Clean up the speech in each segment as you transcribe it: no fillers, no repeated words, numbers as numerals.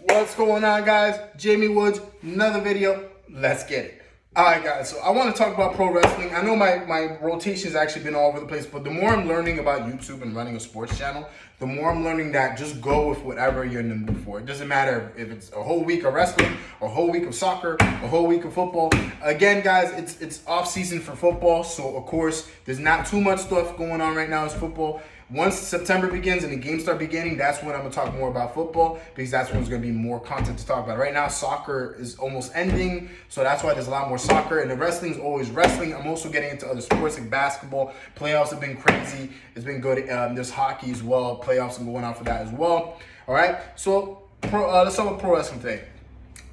What's going on, guys? Jamie Woods, another video. Let's get it. All right, guys, so I want to talk about pro wrestling. I know my rotation has actually been all over the place, but the more I'm learning about YouTube and running a sports channel, the more I'm learning that just go with whatever you're in the mood for. It doesn't matter if it's a whole week of wrestling, a whole week of soccer, a whole week of football. Again, guys, it's off season for football, so of course there's not too much stuff going on right now as football. Once September begins and the games start beginning, that's when I'm going to talk more about football, because that's when there's going to be more content to talk about. Right now, soccer is almost ending, so that's why there's a lot more soccer. And the wrestling is always wrestling. I'm also getting into other sports like basketball. Playoffs have been crazy. It's been good. There's hockey as well. Playoffs are going on for that as well. All right, so let's talk about pro wrestling today.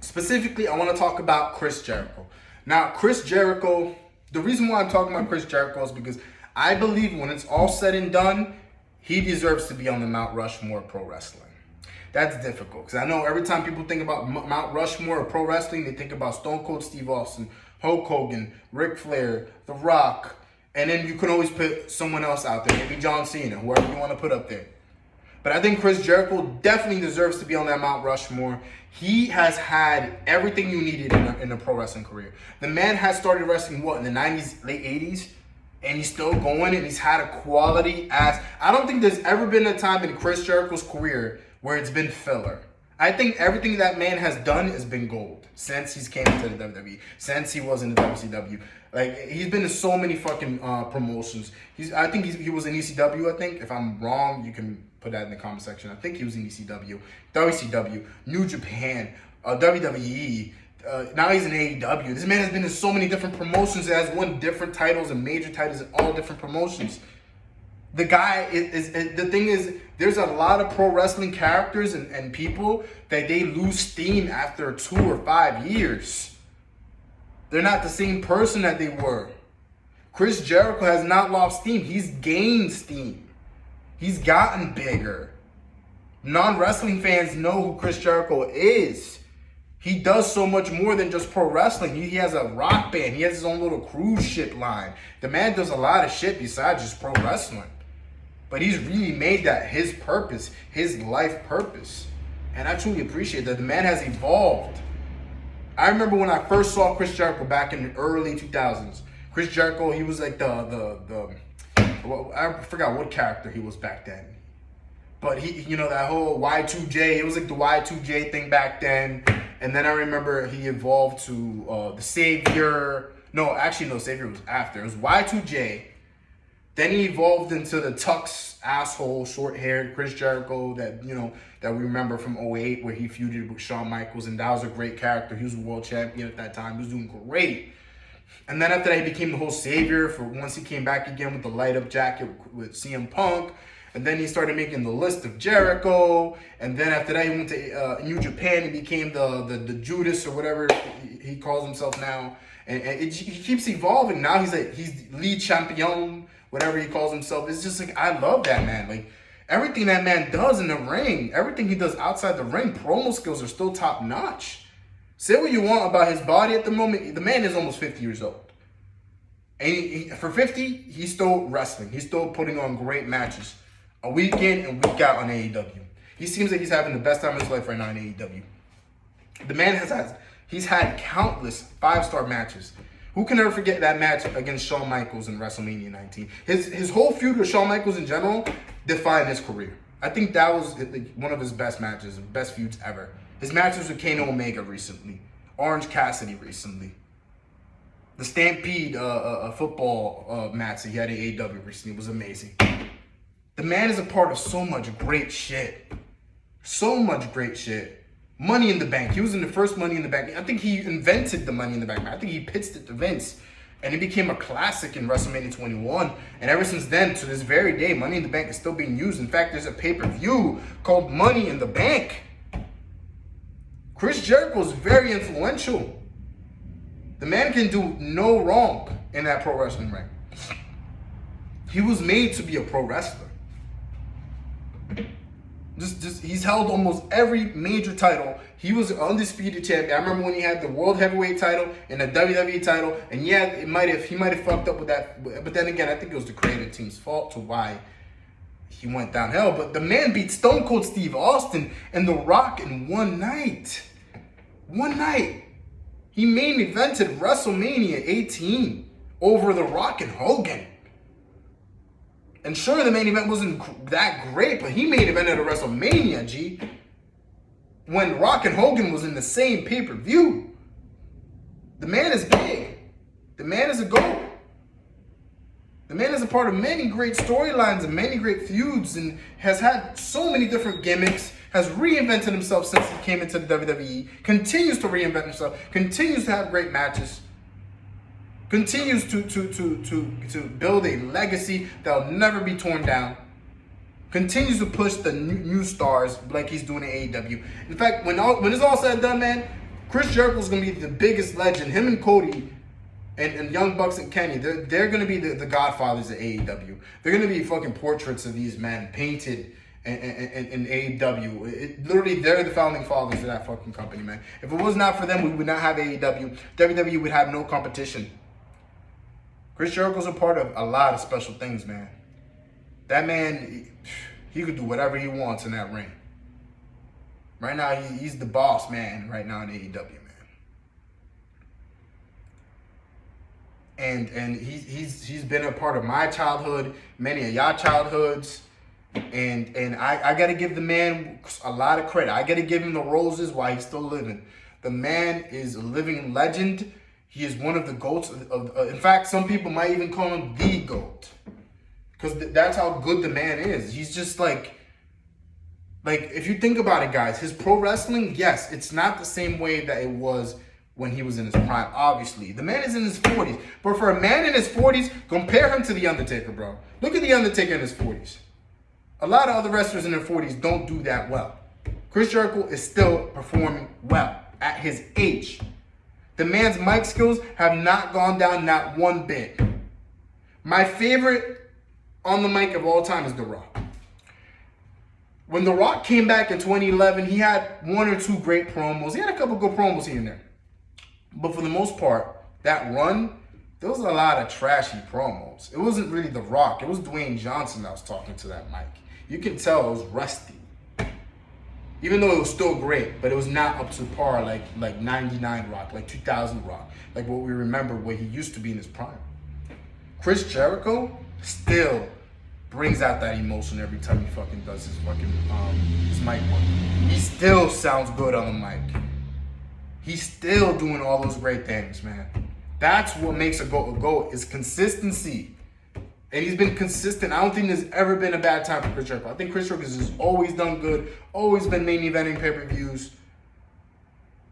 Specifically, I want to talk about Chris Jericho. Now, Chris Jericho, the reason why I'm talking about Chris Jericho is because I believe when it's all said and done, he deserves to be on the Mount Rushmore of pro wrestling. That's difficult because I know every time people think about Mount Rushmore of pro wrestling, they think about Stone Cold Steve Austin, Hulk Hogan, Ric Flair, The Rock, and then you can always put someone else out there, maybe John Cena, whoever you want to put up there. But I think Chris Jericho definitely deserves to be on that Mount Rushmore. He has had everything you needed in a pro wrestling career. The man has started wrestling, in the 90s, late 80s? And he's still going, and he's had a quality ass. I don't think there's ever been a time in Chris Jericho's career where it's been filler. I think everything that man has done has been gold since he's came into the WWE, since he was in the WCW. Like, he's been in so many fucking promotions. I think he was in ECW, I think. If I'm wrong, you can put that in the comment section. I think he was in ECW, WCW, New Japan, WWE. Now he's in AEW. This man has been in so many different promotions. He has won different titles and major titles in all different promotions. The guy is the thing is, there's a lot of pro wrestling characters and people that they lose steam after 2 or 5 years. They're not the same person that they were. Chris Jericho has not lost steam. He's gained steam. He's gotten bigger. Non-wrestling fans know who Chris Jericho is. He does so much more than just pro wrestling. He has a rock band. He has his own little cruise ship line. The man does a lot of shit besides just pro wrestling. But he's really made that his purpose, his life purpose. And I truly appreciate that. The man has evolved. I remember when I first saw Chris Jericho back in the early 2000s. Chris Jericho, he was like I forgot what character he was back then. But he, that whole Y2J, it was like the Y2J thing back then. And then I remember he evolved to the Savior. No, actually, no, Savior was after. It was Y2J. Then he evolved into the Tux asshole, short-haired Chris Jericho that we remember from 2008, where he feuded with Shawn Michaels, and that was a great character. He was a world champion at that time. He was doing great. And then after that, he became the whole Savior for once he came back again with the light-up jacket with CM Punk. And then he started making the list of Jericho. And then after that, he went to New Japan and became the Judas or whatever he calls himself now. And he keeps evolving. Now he's lead champion, whatever he calls himself. It's just like, I love that man. Like, everything that man does in the ring, everything he does outside the ring, promo skills are still top notch. Say what you want about his body at the moment. The man is almost 50 years old. And for 50, he's still wrestling. He's still putting on great matches. A week in and week out on AEW. He seems like he's having the best time of his life right now in AEW. The man he's had countless 5-star matches. Who can ever forget that match against Shawn Michaels in WrestleMania 19? His whole feud with Shawn Michaels in general defined his career. I think that was one of his best matches, best feuds ever. His matches with Kane Omega recently. Orange Cassidy recently. The Stampede football match that he had in AEW recently was amazing. The man is a part of so much great shit. So much great shit. Money in the Bank. He was in the first Money in the Bank. I think he invented the Money in the Bank. I think he pitched it to Vince. And it became a classic in WrestleMania 21. And ever since then, to this very day, Money in the Bank is still being used. In fact, there's a pay-per-view called Money in the Bank. Chris Jericho is very influential. The man can do no wrong in that pro wrestling ring. He was made to be a pro wrestler. He's held almost every major title. He was an undisputed champion. I remember when he had the World Heavyweight title and the WWE title. And yeah, he might have fucked up with that. But then again, I think it was the creative team's fault to why he went downhill. But the man beat Stone Cold Steve Austin and The Rock in one night. One night. He main evented WrestleMania 18 over The Rock and Hogan. And sure, the main event wasn't that great, but he main evented a WrestleMania, G. When Rock and Hogan was in the same pay-per-view. The man is big. The man is a GOAT. The man is a part of many great storylines and many great feuds and has had so many different gimmicks, has reinvented himself since he came into the WWE, continues to reinvent himself, continues to have great matches, continues to build a legacy that'll never be torn down, continues to push the new stars like he's doing in AEW. In fact, when it's all said and done, man, Chris Jericho's going to be the biggest legend. Him and Cody and Young Bucks and Kenny, they're going to be the godfathers of AEW. They're going to be fucking portraits of these men painted in AEW. Literally, they're the founding fathers of that fucking company, man. If it was not for them, we would not have AEW. WWE would have no competition. Chris Jericho's a part of a lot of special things, man. That man, he could do whatever he wants in that ring. Right now, he's the boss man right now in AEW, man. And he's been a part of my childhood, many of y'all childhoods. And I got to give the man a lot of credit. I got to give him the roses while he's still living. The man is a living legend. He is one of the GOATs. In fact, some people might even call him the GOAT. Because that's how good the man is. He's just like, if you think about it, guys, his pro wrestling, yes, it's not the same way that it was when he was in his prime, obviously. The man is in his 40s. But for a man in his 40s, compare him to The Undertaker, bro. Look at The Undertaker in his 40s. A lot of other wrestlers in their 40s don't do that well. Chris Jericho is still performing well at his age. The man's mic skills have not gone down, not one bit. My favorite on the mic of all time is The Rock. When The Rock came back in 2011, he had one or two great promos. He had a couple good promos here and there. But for the most part, that run, there was a lot of trashy promos. It wasn't really The Rock. It was Dwayne Johnson that was talking to that mic. You can tell it was rusty. Even though it was still great, but it was not up to par like 99 Rock, like 2000 Rock, like what we remember where he used to be in his prime. Chris Jericho still brings out that emotion every time he fucking does his fucking his mic work. He still sounds good on the mic. He's still doing all those great things, man. That's what makes a GOAT is consistency. And he's been consistent. I don't think there's ever been a bad time for Chris Jericho. I think Chris Jericho has always done good, always been main eventing pay-per-views.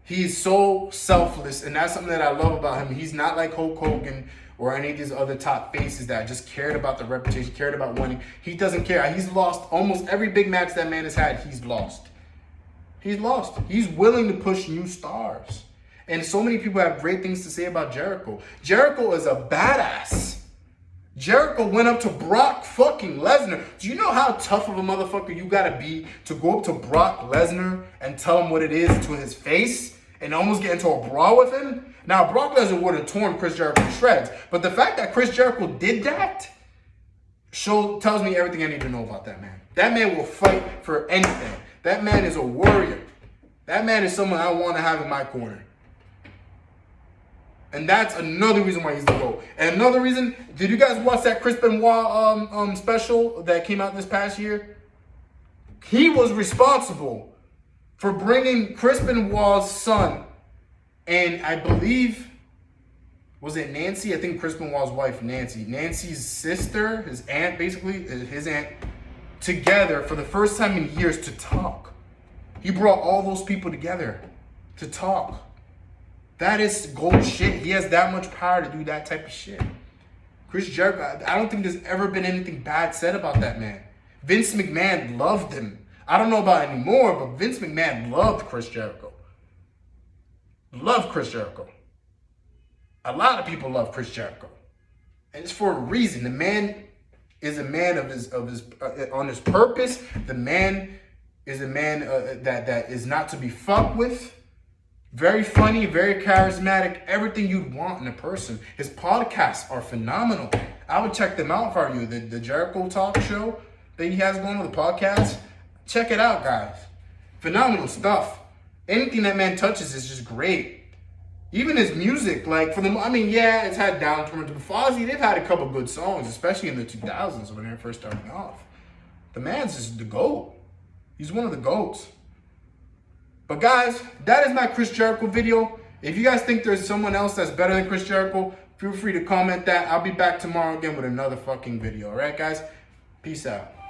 He's so selfless, and that's something that I love about him. He's not like Hulk Hogan or any of these other top faces that just cared about the reputation, cared about winning. He doesn't care. He's lost almost every big match that man has had. He's lost. He's lost. He's willing to push new stars. And so many people have great things to say about Jericho. Jericho is a badass. Jericho went up to Brock fucking Lesnar. Do you know how tough of a motherfucker you gotta be to go up to Brock Lesnar and tell him what it is to his face and almost get into a brawl with him? Now, Brock Lesnar would have torn Chris Jericho to shreds, but the fact that Chris Jericho did that tells me everything I need to know about that man. That man will fight for anything. That man is a warrior. That man is someone I want to have in my corner. And that's another reason why he's the GOAT. And another reason, did you guys watch that Chris Benoit special that came out this past year? He was responsible for bringing Chris Benoit's son, and I believe, was it Nancy? I think Chris Benoit's wife, Nancy. Nancy's sister, his aunt, basically, his aunt, together for the first time in years to talk. He brought all those people together to talk. That is gold shit. He has that much power to do that type of shit. Chris Jericho, I don't think there's ever been anything bad said about that man. Vince McMahon loved him. I don't know about anymore, but Vince McMahon loved Chris Jericho. Loved Chris Jericho. A lot of people love Chris Jericho. And it's for a reason. The man is a man of his on his purpose. The man is a man that is not to be fucked with. Very funny, very charismatic, everything you'd want in a person. His podcasts are phenomenal. I would check them out for you. The Jericho Talk Show, that he has going on the podcast. Check it out, guys. Phenomenal stuff. Anything that man touches is just great. Even his music, like for the, I mean, yeah, it's had downturns. But Fozzy, they've had a couple good songs, especially in the 2000s when they were first starting off. The man's just the GOAT. He's one of the GOATs. But guys, that is my Chris Jericho video. If you guys think there's someone else that's better than Chris Jericho, feel free to comment that. I'll be back tomorrow again with another fucking video. All right, guys? Peace out.